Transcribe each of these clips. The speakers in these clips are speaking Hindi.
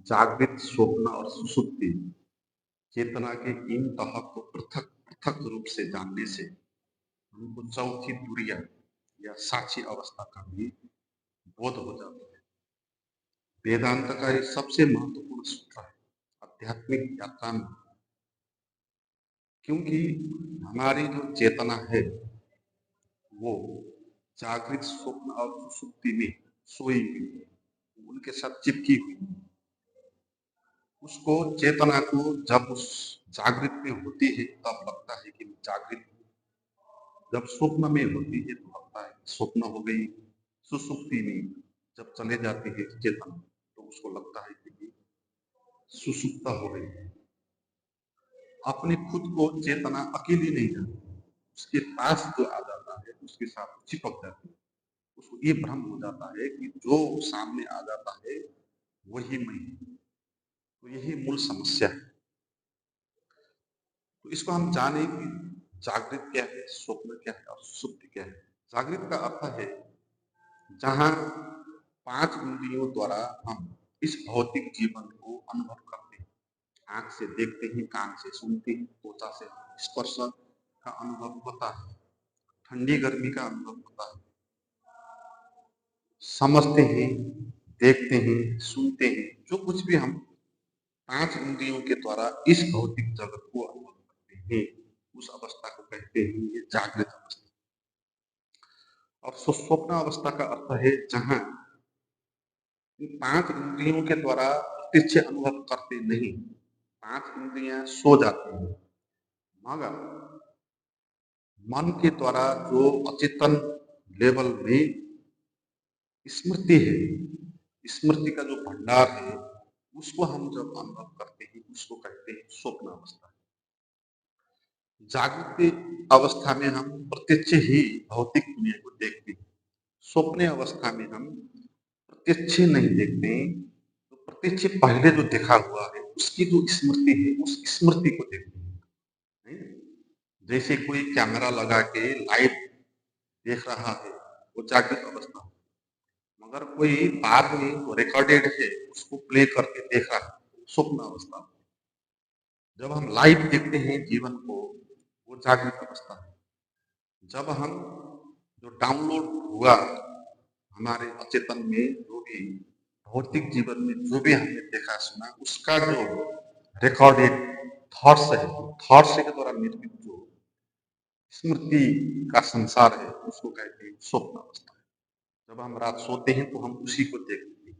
जागृत, स्वप्न और सुषुप्ति चेतना के इन तह को पृथक पृथक रूप से जानने से हमको चौथी तुरीय या साक्षी अवस्था का भी बोध हो जाता है। वेदांत का ये सबसे महत्वपूर्ण सूत्र है आध्यात्मिक यात्रा में, क्योंकि हमारी जो चेतना है वो जागृत, स्वप्न और सुषुप्ति में सोई हुई है, उनके साथ चिपकी हुई है। उसको चेतना को जब उस जागृत में होती है तब लगता है कि जागृत हूँ, जब स्वप्न में होती है तो लगता है स्वप्न हो गई, सुसुप्ति में जब चले जाती है चेतना तो उसको लगता है कि सुसुप्त हो गई है। अपने खुद को चेतना अकेली नहीं जाती, उसके पास जो आ जाता है उसके साथ चिपक जाती है। उसको ये भ्रम हो जाता है कि जो सामने आ जाता है वही मैं हूँ। तो यही मूल समस्या है। तो इसको हम जाने कि जागृत क्या है, स्वप्न क्या है और सुप्ति क्या है। जागृत का अर्थ है जहाँ पांच इंद्रियों द्वारा हम इस भौतिक जीवन को अनुभव करते हैं। आंख से देखते हैं, कान से सुनते हैं, त्वचा से स्पर्श का अनुभव होता है, ठंडी गर्मी का अनुभव होता है, समझते हैं, देखते हैं, सुनते हैं। जो कुछ भी हम पांच इंद्रियों के द्वारा इस भौतिक जगत को अनुभव करते हैं उस अवस्था को कहते हैं ये जागृत अवस्था। और सुस्वप्न अवस्था का अर्थ है जहां इन पांच इंद्रियों के द्वारा प्रत्यक्ष अनुभव करते नहीं, पांच इंद्रियां सो जाती हैं, मगर मन के द्वारा जो अचेतन लेवल में स्मृति है, स्मृति का जो भंडार है उसको हम जब अनुभव करते हैं उसको कहते हैं स्वप्न अवस्था। जागृत अवस्था में हम प्रत्यक्ष ही भौतिक दुनिया को देखते हैं, स्वप्न अवस्था में हम प्रत्यक्ष नहीं देखते, तो प्रत्यक्ष पहले जो देखा हुआ है उसकी जो स्मृति है उस स्मृति को देखते हैं, नहीं? जैसे कोई कैमरा लगा के लाइव देख रहा है वो जागृत अवस्था, मगर कोई बाद में वो रिकॉर्डेड है उसको प्ले करके देख रहा है स्वप्न अवस्था। जब हम लाइव देखते हैं जीवन को वो जागृत अवस्था है। जब हम जो डाउनलोड हुआ हमारे अचेतन में जो भी भौतिक जीवन में जो भी हमने देखा सुना उसका जो रिकॉर्डेड थॉट्स है, थॉट्स के द्वारा निर्मित जो स्मृति का संसार है उसको कहते हैं स्वप्न अवस्था। जब हम रात सोते हैं तो हम उसी को देखते हैं।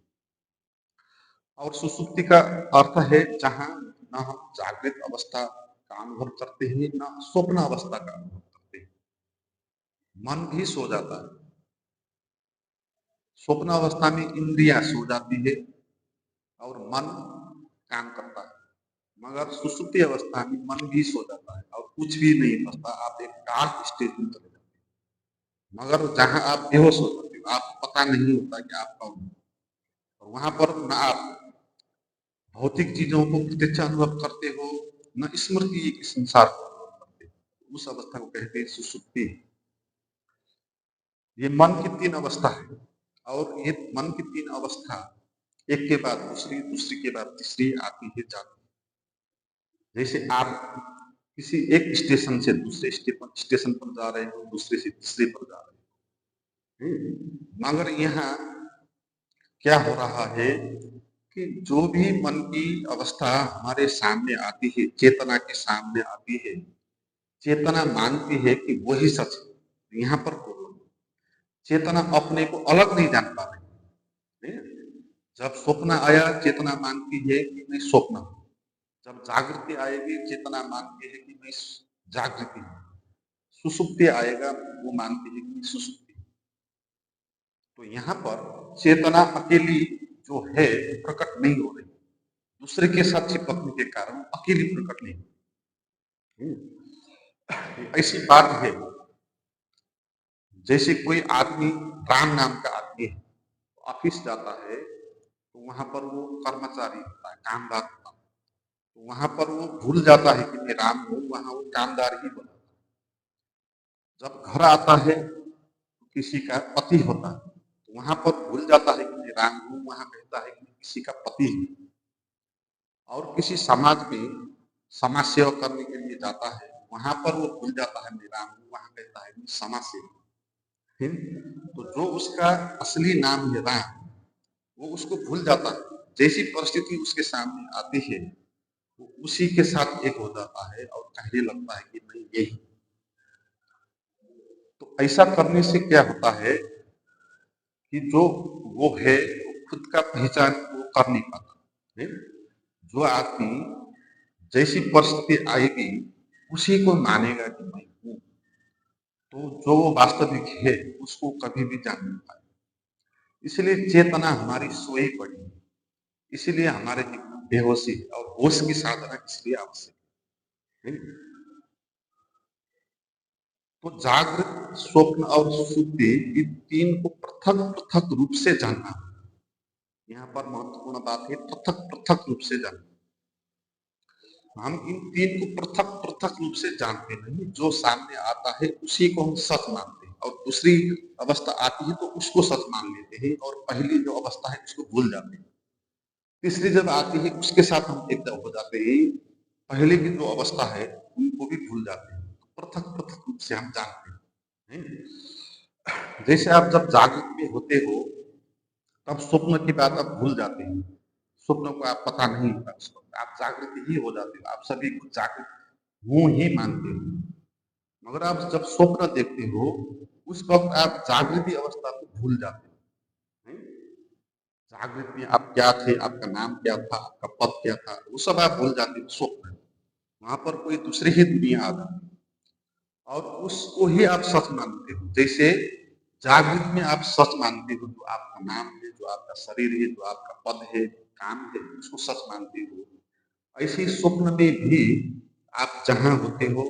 और सुसुप्ति का अर्थ है जहां न हम जागृत अवस्था का अनुभव करते हैं न स्वप्न अवस्था का अनुभव करते हैं, मन भी सो जाता है। स्वप्न अवस्था में इंद्रियां सो जाती है और मन काम करता है, मगर सुसुप्ति अवस्था में मन भी सो जाता है और कुछ भी नहीं बचता, आप एक डार्क स्टेट में चले जाते हैं। मगर जहां आप बेहोश हो जाते हो, आपको पता नहीं होता कि आप कौन हो, और वहां पर न आप भौतिक चीजों को प्रत्यक्ष अनुभव करते हो न स्मृति के संसार को अनुभव करते हो। उस अवस्था को कहते हैं सुसुप्ति। ये मन की तीन अवस्था है और ये मन की तीन अवस्था एक के बाद दूसरी, दूसरी के बाद तीसरी आती है जाती है। जैसे आप किसी एक स्टेशन से दूसरे स्टेशन पर जा रहे हो, दूसरे से तीसरे पर जा रहे हो, मगर यहाँ क्या हो रहा है कि जो भी मन की अवस्था हमारे सामने आती है, चेतना के सामने आती है, चेतना मानती है कि वही सच है। यहाँ पर चेतना अपने को अलग नहीं जान पा रही है। जब स्वप्न आया चेतना मानती है कि मैं स्वप्न हूँ, जब जागृति आएगी चेतना मानती है कि मैं जागृति हूँ, सुसुप्ति आएगा वो मानती है कि मैं सुसुप्ति हूँ। तो यहाँ पर चेतना अकेली जो है वो प्रकट नहीं हो रही, दूसरे के साथ चिपकने के कारण अकेली प्रकट नहीं हो रही। ऐसी बात है जैसे कोई आदमी, राम नाम का आदमी है, ऑफिस जाता है तो वहां पर वो कर्मचारी होता है, कामदार होता है, तो वहां पर वो भूल जाता है कि मैं राम हूँ, वहां वो कामदार ही बना। जब घर आता है तो किसी का पति होता है, तो वहां पर भूल जाता है कि मैं राम हूँ, वहां कहता है कि किसी का पति है। और किसी समाज में समाज सेवा करने के लिए जाता है, वहां पर वो भूल जाता है मैं राम हूँ, वहां कहता है मैं समाज सेवक हूँ। फिर तो जो उसका असली नाम है राम, वो उसको भूल जाता है। जैसी परिस्थिति उसके सामने आती है, वो उसी के साथ एक हो जाता है और कहने लगता है कि नहीं यही। तो ऐसा करने से क्या होता है कि जो वो है वो खुद का पहचान वो कर नहीं पाता है। जो आदमी जैसी परिस्थिति आएगी उसी को मानेगा कि मैं हूँ, तो जो वो वास्तविक है उसको कभी भी जान नहीं पाए। इसलिए चेतना हमारी सोई पड़ी है। इसीलिए हमारे जीवन में बेहोशी है और होश की साधना इसलिए आवश्यक है। तो जागृत, स्वप्न और सुषुप्ति, इन तीन को पृथक पृथक रूप से जानना। यहाँ पर महत्वपूर्ण बात है पृथक पृथक रूप से जानना। हम इन तीन को पृथक पृथक रूप से जानते नहीं, जो सामने आता है उसी को हम सच मानते हैं, और दूसरी अवस्था आती है तो उसको सच मान लेते हैं, और पहली जो अवस्था है उसको भूल जाते हैं। तीसरी जब आती है उसके साथ हम एकदम हो जाते हैं, पहले की जो अवस्था है उनको भी भूल जाते हैं। पृथक पृथक रूप से हम जानते हैं, जैसे आप जब जागृत में होते हो तब स्वप्न की बात आप भूल जाते हैं। स्वप्न को आप पता नहीं होता, उस वक्त आप जागृत ही हो जाते हो, आप सभी कुछ जागृत हूँ ही मानते हो। मगर आप जब स्वप्न देखते हो उस वक्त आप जागृति अवस्था को भूल जाते हो, हैं? जागृत में आप क्या थे, आपका नाम क्या था, आपका पद क्या था, वो सब आप भूल जाते हो स्वप्न में। वहां पर कोई दूसरी ही दुनिया आ जाती है और उसको ही आप सच मानते हो। जैसे जागृत में आप सच मानते हो, जो आपका नाम है, जो आपका शरीर है, जो आपका पद है, काम है, उसको सच मानते हो। ऐसे ही स्वप्न में भी आप जहाँ होते हो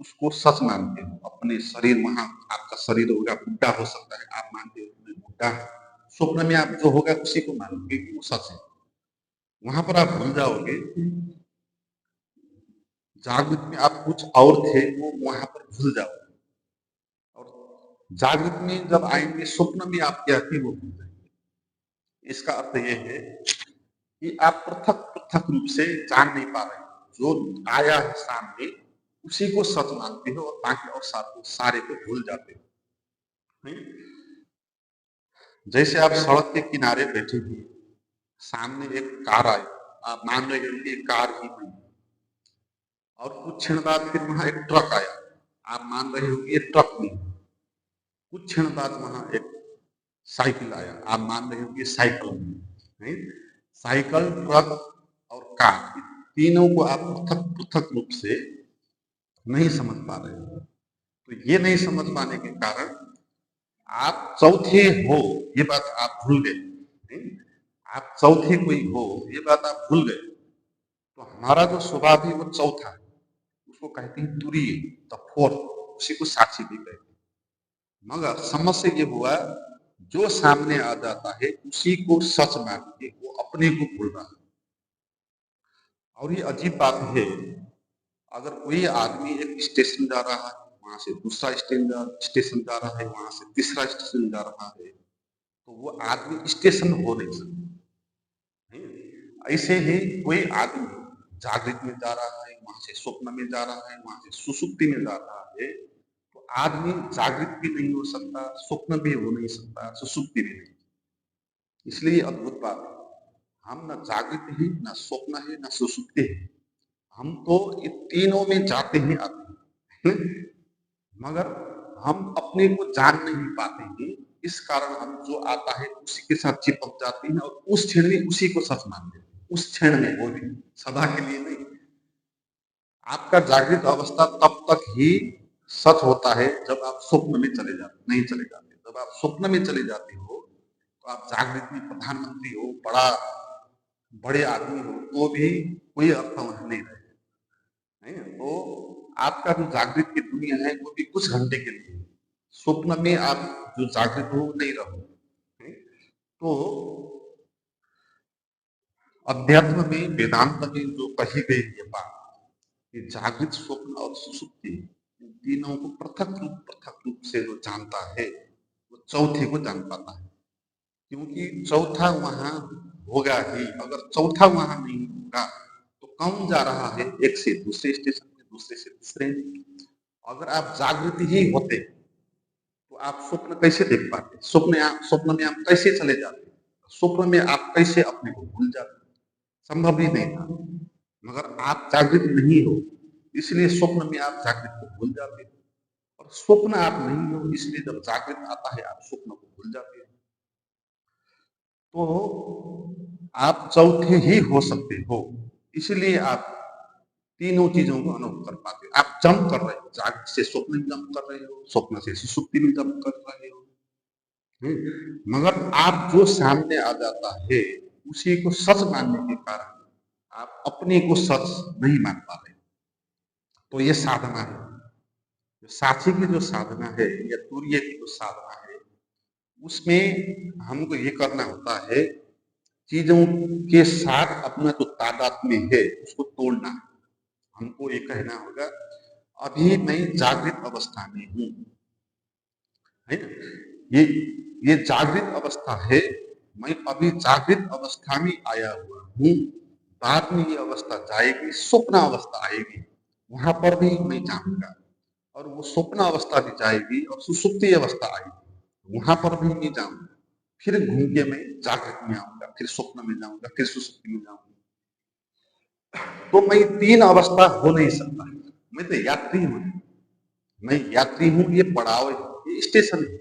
उसको सच मानते हो। अपने शरीर, वहां आपका शरीर होगा, बुढ़ा हो सकता है, आप मानते हो कि मैं बुढ़ा हूं। स्वप्न में आप जो होगा उसी को मानोगे कि वो सच है। वहां पर आप भूल जाओगे। जागृत में आप कुछ और थे, वो वहां पर भूल जाओगे। और जागृत में जब आएंगे स्वप्न में आप क्या थे वो भूल जाएंगे। इसका अर्थ ये है कि आप पृथक पृथक रूप से जान नहीं पा रहे हो। जो आया है सामने उसी को सच मानते हो और बाकी और सारे को भूल जाते हो, नहीं? जैसे आप सड़क के किनारे बैठे थे, सामने एक कार आई, आप मान रहे हो कि ये कार ही नहीं, और कुछ क्षण बाद फिर वहां एक ट्रक आया, आप मान रहे हो कि ये ट्रक नहीं। कुछ क्षण बाद वहां एक साइकिल आया, आप मान रहे हो कि ये साइकिल नहीं। साइकिल, ट्रक और कार, तीनों को आप पृथक पृथक रूप से नहीं समझ पा रहे हो। तो ये नहीं समझ पाने के कारण आप चौथे हो ये बात आप भूल गए, नहीं? आप चौथे कोई हो ये बात आप भूल गए। तो हमारा जो स्वभाव है वो चौथा है, उसको कहते हैं तुरीय, द फोर्थ, उसी को साक्षी भी कहते हैं। मगर समस्या ये हुआ, जो सामने आ जाता है उसी को सच मान के वो अपने को भूल रहा है। और ये अजीब बात है, अगर कोई आदमी एक स्टेशन जा रहा है, वहां से दूसरा स्टेशन जा रहा है, वहां से तीसरा स्टेशन जा रहा है, तो वो आदमी स्टेशन हो नहीं सकता, नहीं? ऐसे ही कोई आदमी जागृत में जा रहा है, वहां से स्वप्न में जा रहा है, वहां से सुसुप्ति में जा रहा है, तो आदमी जागृत भी नहीं हो सकता, स्वप्न भी हो नहीं सकता, सुसुप्ति भी नहीं। इसलिए अद्भुत बात है, हम न जागृत है, न स्वप्न है, न सुसुप्ति है। हम तो ये तीनों में जाते ही आते हैं, मगर हम अपने को जान नहीं पाते हैं। इस कारण हम जो आता है उसी के साथ चिपक जाते हैं और उस क्षण में उसी को सच मानते हैं। उस क्षण में, वो भी सदा के लिए नहीं। आपका जागृत अवस्था तब तक ही सच होता है जब आप स्वप्न में चले जाते नहीं चले जाते। जब आप स्वप्न में चले जाते हो तो आप जागृत में प्रधानमंत्री हो, बड़े आदमी हो, तो भी कोई अर्थ वहां नहीं रहेगा, नहीं? तो आपका जो जागृत की दुनिया है वो भी कुछ घंटे के लिए है। स्वप्न में आप जो जागृत हो नहीं रहो, नहीं? तो अध्यात्म में, वेदांत में जो कही गई ये बात, ये जागृत, स्वप्न और सुषुप्ति, इन तीनों को पृथक रूप से जो जानता है वो चौथे को जान पाता है। क्योंकि चौथा वहां होगा ही, अगर चौथा वहां नहीं होगा कौन जा रहा है एक से दूसरे स्टेशन पे, दूसरे से तीसरे में। अगर आप जागृत ही होते तो आप स्वप्न कैसे देख पाते? स्वप्न में आप कैसे चले जाते? स्वप्न में आप कैसे अपने को भूल जाते? संभव ही नहीं था। मगर आप जागृत नहीं हो, इसलिए स्वप्न में आप जागृत को भूल जाते हो, और स्वप्न आप नहीं हो, इसलिए जब जागृत आता है आप स्वप्न को भूल जाते हो। तो आप चौथे ही हो सकते हो, इसलिए आप तीनों चीजों को अनुभव कर पाते हो। आप जंप कर रहे हो, जागृत से स्वप्न में जंप कर रहे हो, स्वप्न से सुषुप्ति में जंप कर रहे हो। मगर आप जो सामने आ जाता है उसी को सच मानने के कारण आप अपने को सच नहीं मान पा रहे। तो ये साधना है, जो साथी की जो साधना है या तुर्य की जो साधना है, उसमें हमको ये करना होता है, चीजों के साथ अपना जो तादात्म्य है उसको तोड़ना है। हमको ये कहना होगा, अभी मैं जागृत अवस्था में हूँ, है ना? ये ये जागृत अवस्था है, मैं अभी जागृत अवस्था में आया हुआ हूँ। बाद में ये अवस्था जाएगी, स्वप्न अवस्था आएगी, वहां पर भी मैं जाऊंगा, और वो स्वप्न अवस्था भी जाएगी और सुसुप्ति अवस्था आएगी, वहां पर भी मैं जाऊंगा। फिर घूम के मैं जागृत में आऊंगा, फिर स्वप्न में जाऊंगा, फिर सुसुप्ति में जाऊंगा। तो मैं तीन अवस्था हो नहीं सकता। मैं तो यात्री हूँ, मैं यात्री हूँ, ये पड़ाव है, ये स्टेशन है।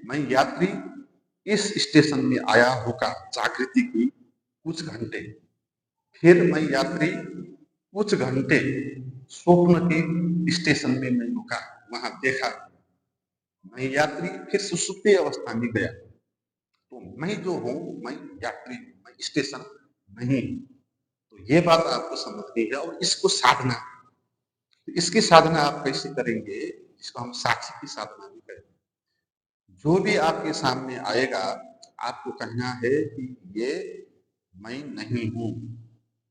मैं यात्री इस स्टेशन में आया होगा जागृति की कुछ घंटे, फिर मैं यात्री कुछ घंटे स्वप्न के स्टेशन में मैं रुका, वहां देखा, मैं यात्री फिर सुसुप्ति अवस्था में गया। तो मैं जो हूँ, मैं यात्री हूँ, मैं स्टेशन नहीं हूँ। तो ये बात आपको समझनी है, और इसको साधना, तो इसकी साधना आप कैसे करेंगे? इसको हम साक्षी की साधना भी करेंगे। जो भी आपके सामने आएगा, आपको कहना है कि ये मैं नहीं हूँ,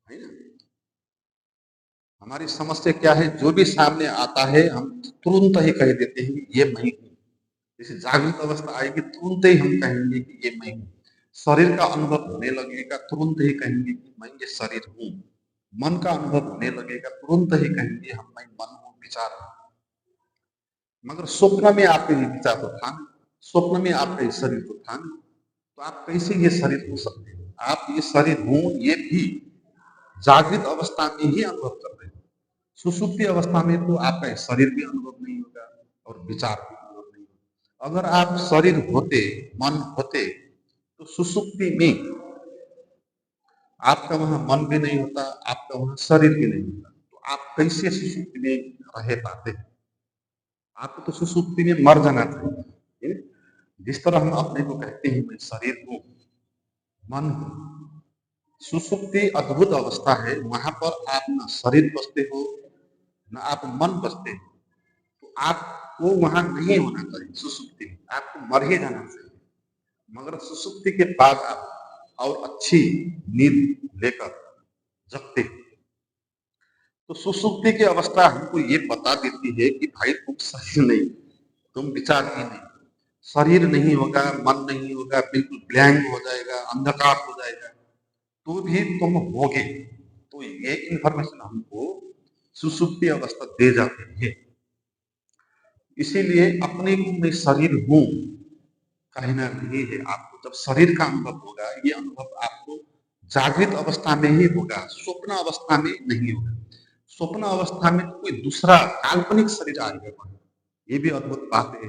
है ना? हमारी समस्या क्या है? जो भी सामने आता है हम तुरंत ही कह देते हैं कि ये मैं हूँ। जैसे जागृत अवस्था आएगी, तुरंत ही हम कहेंगे कि ये मैं हूँ। शरीर का अनुभव होने लगेगा, तुरंत ही कहेंगे कि मैं ये शरीर हूँ। मन का अनुभव होने लगेगा, तुरंत ही कहेंगे हम मैं मन हूँ, विचार हूँ। मगर स्वप्न में आपके ये विचार तो था नहीं, स्वप्न में आपका ये शरीर तो था नहीं, तो आप कैसे ये शरीर हो सकते हैं? आप ये शरीर हूँ, ये भी जागृत अवस्था में ही अनुभव कर रहे हैं। सुसुप्ति अवस्था में तो आपका शरीर भी अनुभव नहीं होगा और विचार भी अनुभव नहीं होगा। अगर आप शरीर होते, मन होते, तो सुसुप्ति में आपका वहां मन भी नहीं होता, आपका वहां शरीर भी नहीं होता, तो आप कैसे सुसुप्ति में रह पाते? आपको तो सुसुप्ति में मर जाना चाहिए। जिस तरह हम अपने को कहते हैं मैं शरीर हूँ, मन हूँ, सुसुप्ति अद्भुत अवस्था है, वहां पर आप न शरीर बसते हो, न आप मन बसते हो। तो आपको वहां नहीं होना चाहिए सुसुप्ति में, आपको मर ही जाना चाहिए। मगर सुसुप्ति के बाद आप और अच्छी नींद लेकर जगते हो, तो सुसुप्ति की अवस्था हमको ये बता देती है कि भाई तुम शरीर नहीं, तुम विचार ही नहीं, शरीर नहीं होगा, मन नहीं होगा, बिल्कुल ब्लैंक हो जाएगा, अंधकार हो जाएगा, तो भी तुम होगे। तो ये इंफॉर्मेशन हमको सुसुप्ति अवस्था दे जाती है। इसीलिए अपने को मैं शरीर हूँ कहना नहीं है। आपको जब शरीर का अनुभव होगा, ये अनुभव आपको जागृत अवस्था में ही होगा, स्वप्न अवस्था में नहीं होगा। स्वप्न अवस्था में कोई दूसरा काल्पनिक शरीर आएगा। ये भी अद्भुत बात है।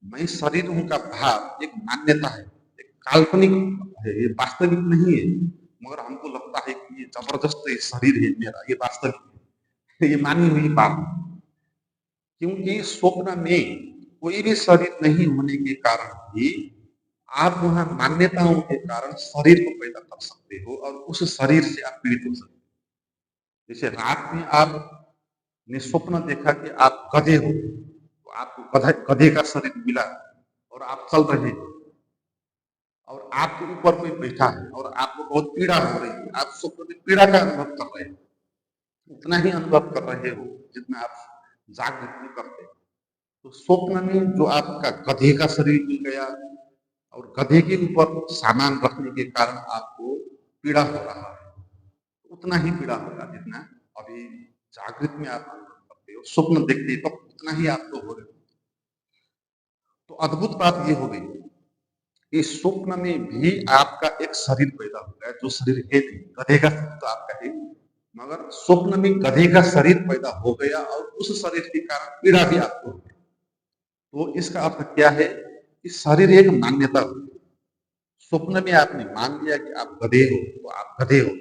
मैं शरीर हूँ का भाव एक मान्यता है, एक काल्पनिक है, ये वास्तविक नहीं है। मगर हमको लगता है कि ये जबरदस्त ये शरीर है मेरा, ये वास्तविक है, ये मानी हुई बात है। क्योंकि स्वप्न में कोई भी शरीर नहीं होने के कारण भी आप वहां मान्यताओं के कारण शरीर को पैदा कर सकते हो, और उस शरीर से आप पीड़ित हो सकते हो। जैसे रात में आपने स्वप्न देखा कि आप गधे हो, तो आपको गधे का शरीर मिला और आप चल रहे हैं, और आपके ऊपर कोई बैठा है और आपको बहुत पीड़ा हो रही है, आप स्वप्न में पीड़ा का अनुभव कर रहे हैं, उतना ही अनुभव कर रहे हो जितना आप जागृत में करते हैं। तो स्वप्न में जो आपका गधे का शरीर मिल गया, और गधे के ऊपर सामान रखने के कारण आपको पीड़ा हो रहा है, उतना ही पीड़ा होगा जितना अभी जागृत में आप अनुभव करते हो, स्वप्न देखते हो तब उतना ही आपको होगा। तो अद्भुत बात ये हो गई कि स्वप्न में भी आपका एक शरीर पैदा हो गया, जो शरीर है नहीं, गधे का शरीर तो आपका है, मगर स्वप्न में गधे का शरीर पैदा हो गया और उस शरीर के कारण पीड़ा भी आपको हो गई। तो इसका अर्थ क्या है कि शरीर एक मान्यता हो। स्वप्न में आपने मान लिया कि आप गधे हो, तो आप गधे हो।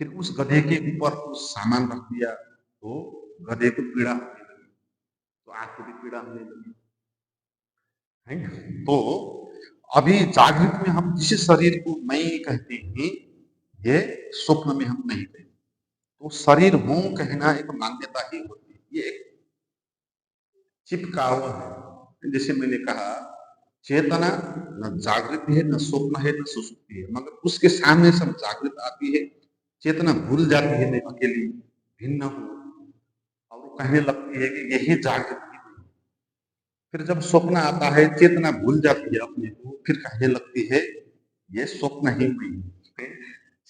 फिर उस गधे के ऊपर कुछ सामान रख दिया, तो गधे को पीड़ा होने लगी, तो आपको भी पीड़ा होने लगी, है ना? तो अभी जागृत में हम जिस शरीर को मैं कहते हैं, ये स्वप्न में हम नहीं कहते। तो शरीर हूं कहना एक मान्यता ही होती है, ये एक चिपका हुआ है। जैसे मैंने कहा, चेतना न जागृत है, न स्वप्न है, न सुषुप्ति है, मगर उसके सामने सब जागृत आती है, चेतना भूल जाती है मैं अकेली भिन्न हूं, और वो कहने लगती है कि यही जागृत ही नहीं। फिर जब स्वप्न आता है, चेतना भूल जाती है अपने को, फिर कहने लगती है ये स्वप्न ही नहीं है।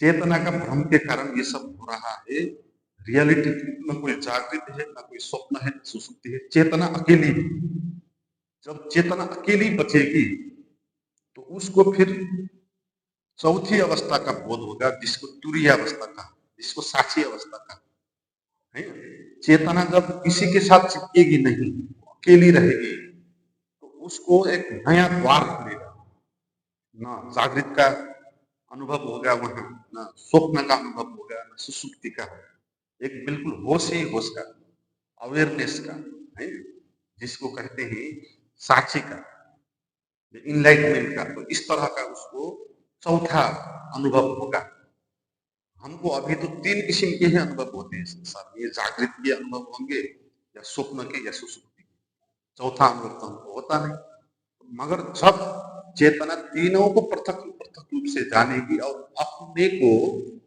चेतना का भ्रम के कारण ये सब हो रहा है। रियलिटी न कोई जागृत है, न कोई स्वप्न है, न सुषुप्ति है, चेतना अकेली है। जब चेतना अकेली बचेगी तो उसको फिर चौथी अवस्था का बोध होगा, जिसको तुरीय अवस्था का, जिसको साक्षी अवस्था का है। चेतना जब किसी के साथ चिपकेगी नहीं, अकेली रहेगी, तो उसको एक नया द्वार खुलेगा। ना जागृत का अनुभव होगा वहां, ना स्वप्न का अनुभव होगा, ना सुसुप्ति का। एक बिल्कुल होश ही होश का, अवेयरनेस का, है, जिसको कहते हैं साक्षी का, इनलाइटमेंट का। तो इस तरह का उसको चौथा अनुभव होगा। हमको अभी तो तीन किस्म के ही अनुभव होते हैं संसार में, जागृत के अनुभव होंगे, या स्वप्न के, या सुसुप्ति के। चौथा अनुभव तो हमको होता नहीं। मगर जब चेतना तीनों को पृथक पृथक रूप से जानेगी और अपने को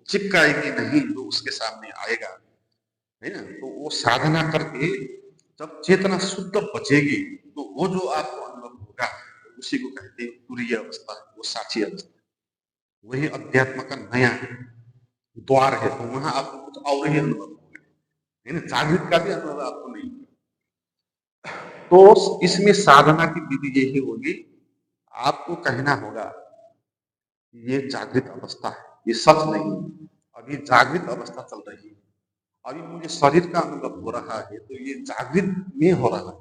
चिपकाएगी नहीं, जो उसके सामने आएगा, है ना, तो वो साधना करके जब चेतना शुद्ध बचेगी, तो वो जो आपको अनुभव होगा, उसी को कहते हैं तुरीय अवस्था, वो साक्षी अवस्था। वही अध्यात्म का नया द्वार है, तो वहां आपको कुछ और ही अनुभव होगा, है ना, जागृत का भी अनुभव आपको नहीं होगा। तो इसमें साधना की विधि यही होगी, आपको कहना होगा ये जागृत अवस्था है, ये सच नहीं है, अभी जागृत अवस्था चल रही है, अभी मुझे शरीर का अनुभव हो रहा है, तो ये जागृत में हो रहा है,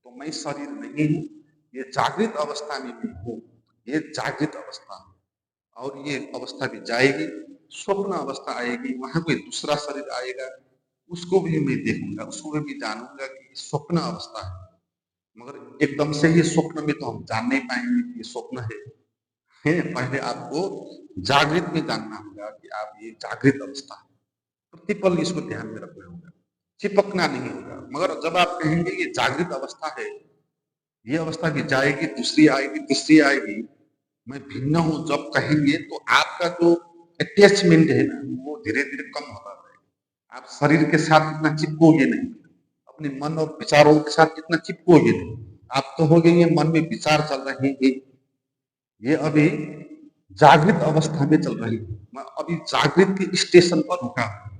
तो मैं शरीर नहीं हूँ, ये जागृत अवस्था में मैं हूँ, ये जागृत अवस्था है। और ये अवस्था भी जाएगी, स्वप्न अवस्था आएगी, वहां कोई दूसरा शरीर आएगा, उसको भी मैं देखूंगा, उसको भी जानूंगा कि ये स्वप्न अवस्था है। मगर एकदम से ही स्वप्न में तो हम जान नहीं पाएंगे कि ये स्वप्न है। पहले आपको जागृत में जानना होगा कि आप ये जागृत अवस्था है, प्रतिपल इसको ध्यान में रखना होगा, चिपकना नहीं होगा। मगर जब आप कहेंगे ये जागृत अवस्था है, ये अवस्था भी जाएगी, दूसरी आएगी, तीसरी आएगी, मैं भिन्न हूं जब कहेंगे, तो आपका जो अटैचमेंट है ना, वो धीरे धीरे कम होता जाएगा। आप शरीर के साथ इतना चिपकोगे नहीं, अपने मन और विचारों के साथ इतना चिपकोगे नहीं। आप कहोगे ये मन में विचार चल रहे हैं, ये अभी जागृत अवस्था में चल रही है, मैं अभी जागृत के स्टेशन पर रुका हूं,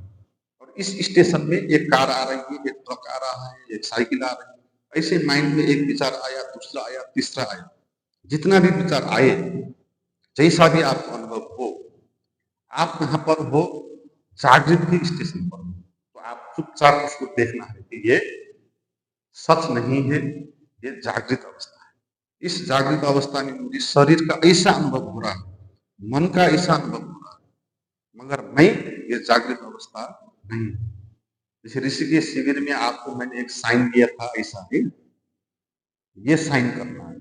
और इस स्टेशन में एक कार आ रही है, एक ट्रक आ रहा है, एक साइकिल आ रही है। ऐसे माइंड में एक विचार आया, दूसरा आया, तीसरा आया, जितना भी विचार आए, जैसा भी आपको अनुभव हो, आप यहाँ पर हो, जागृत के स्टेशन पर हो, तो आप चुपचाप उसको देखना है कि ये सच नहीं है, ये जागृत अवस्था है। इस जागृत अवस्था में मुझे शरीर का ऐसा अनुभव हो रहा है, मन का ऐसा अनुभव हो रहा है, मगर मैं ये जागृत अवस्था नहीं। जैसे ऋषिकेश शिविर में आपको मैंने एक साइन दिया था, ऐसा है, ये साइन करना है।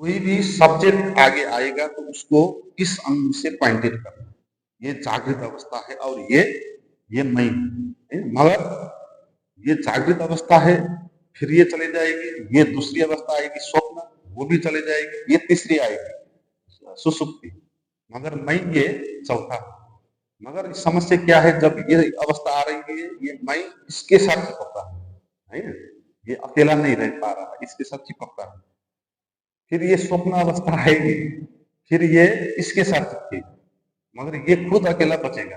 कोई भी सब्जेक्ट आगे आएगा तो उसको इस अंग से पॉइंटेड करना, ये जागृत अवस्था है, और ये मैं हूं। मगर ये जागृत अवस्था है, फिर ये चले जाएगी, ये दूसरी अवस्था आएगी स्वप्न, वो भी चले जाएगी, ये तीसरी आएगी सुसुप्ति, मगर मैं ये चौथा। मगर समस्या क्या है, जब ये अवस्था आ रही है, ये मैं इसके साथ चिपकता है ना, ये अकेला नहीं रह पा रहा, इसके साथ चिपकता है। फिर ये स्वप्न अवस्था आएगी, फिर ये इसके साथ चिपकेगी, मगर ये खुद अकेला बचेगा।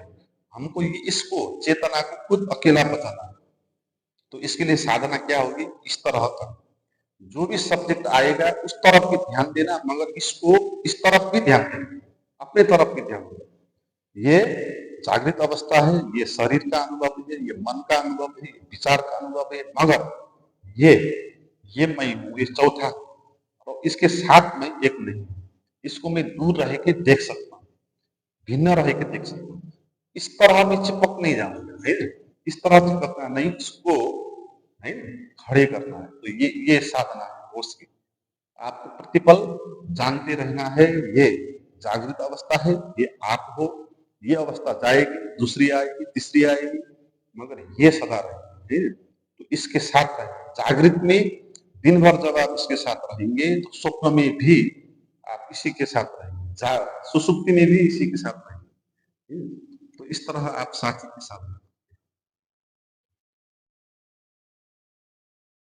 हमको इसको चेतना को खुद अकेला बचाना है। तो इसके लिए साधना क्या होगी? इस तरह का जो भी सब्जेक्ट आएगा उस तरफ भी ध्यान देना, मगर इसको इस तरफ भी ध्यान देना, अपने तरफ भी ध्यान देना। ये जागृत अवस्था है, ये शरीर का अनुभव है, ये मन का अनुभव है, विचार का अनुभव है, मगर ये ये मैं हूँ, ये चौथा, और इसके साथ में एक नहीं, इसको मैं दूर रह के देख सकता हूँ, भिन्न रह के देख सकता हूँ। इस तरह में चिपक नहीं जाना है, इस तरह चिपकना नहीं, इसको है खड़े करना है। तो ये साधना है होश की। आपको प्रतिपल जानते रहना है, ये जागृत अवस्था है, ये आप हो, ये अवस्था जाएगी, दूसरी आएगी, तीसरी आएगी, मगर ये सदा रहेगी। तो इसके साथ रहें। जागृत में दिन भर जब आप इसके साथ रहेंगे तो स्वप्न में भी आप इसी के साथ रहेंगे, सुसुप्ति में भी इसी के साथ रहेंगे। तो इस तरह आप साथी के साथ